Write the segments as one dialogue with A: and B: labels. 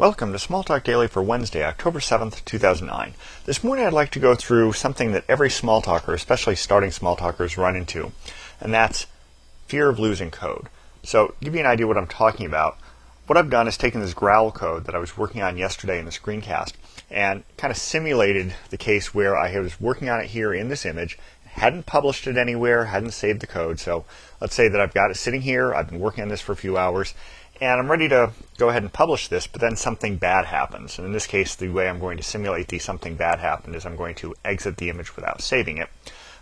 A: Welcome to Smalltalk Daily for Wednesday, October 7th, 2009. This morning I'd like to go through something that every Smalltalker, especially starting Smalltalkers, run into, and that's fear of losing code. So, to give you an idea what I'm talking about, what I've done is taken this growl code that I was working on yesterday in the screencast and kind of simulated the case where I was working on it here in this image, hadn't published it anywhere, hadn't saved the code. So let's say that I've got it sitting here, I've been working on this for a few hours, and I'm ready to go ahead and publish this, but then something bad happens. And in this case, the way I'm going to simulate the something bad happened is I'm going to exit the image without saving it.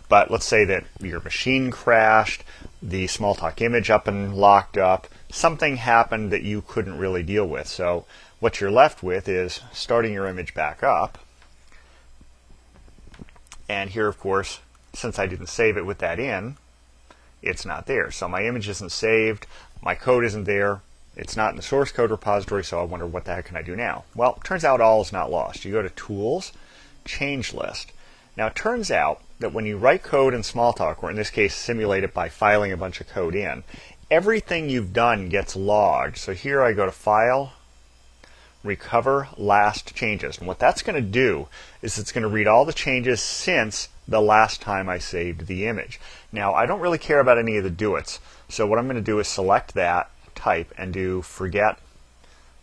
A: But let's say that your machine crashed, the Smalltalk image up and locked up, something happened that you couldn't really deal with. So what you're left with is starting your image back up. And here, of course, since I didn't save it with that in, it's not there. So my image isn't saved, my code isn't there, it's not in the source code repository, so I wonder what the heck can I do now? Well, it turns out all is not lost. You go to Tools, Change List. Now it turns out that when you write code in Smalltalk, or in this case simulate it by filing a bunch of code in, everything you've done gets logged. So here I go to File, Recover Last Changes. And what that's going to do is it's going to read all the changes since the last time I saved the image. Now I don't really care about any of the do-its, so what I'm going to do is select that, type, and do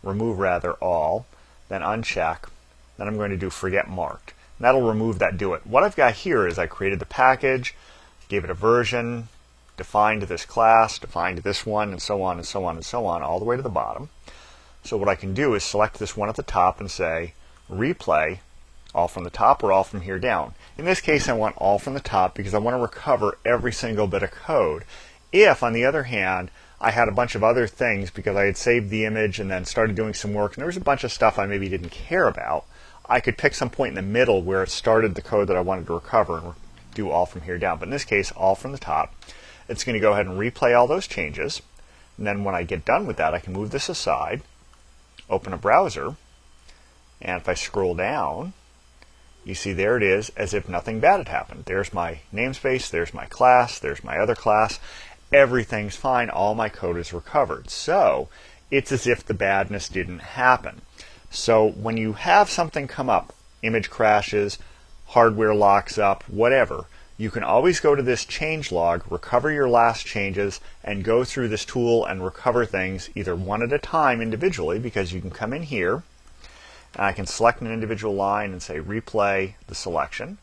A: remove all, then uncheck, then I'm going to do forget marked. And that'll remove that do-it. What I've got here is I created the package, gave it a version, defined this class, defined this one, and so on and so on and so on, all the way to the bottom. So what I can do is select this one at the top and say replay all from the top or all from here down. In this case I want all from the top because I want to recover every single bit of code. If, on the other hand, I had a bunch of other things because I had saved the image and then started doing some work and there was a bunch of stuff I maybe didn't care about, I could pick some point in the middle where it started the code that I wanted to recover and do all from here down. But in this case, all from the top. It's going to go ahead and replay all those changes. And then when I get done with that, I can move this aside, open a browser, and if I scroll down, you see there it is as if nothing bad had happened. There's my namespace, there's my class, there's my other class. Everything's fine, all my code is recovered. So it's as if the badness didn't happen. So when you have something come up, image crashes, hardware locks up, whatever, you can always go to this change log, recover your last changes, and go through this tool and recover things either one at a time individually, because you can come in here and I can select an individual line and say replay the selection,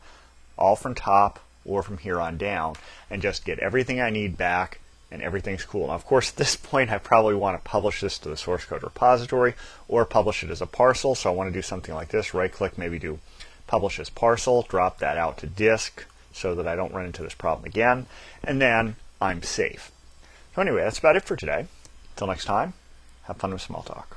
A: all from top or from here on down, and just get everything I need back and everything's cool. Now, of course, at this point I probably want to publish this to the source code repository or publish it as a parcel, so I want to do something like this, right click, maybe do publish as parcel, drop that out to disk so that I don't run into this problem again, and then I'm safe. So anyway, that's about it for today. Until next time, have fun with Smalltalk.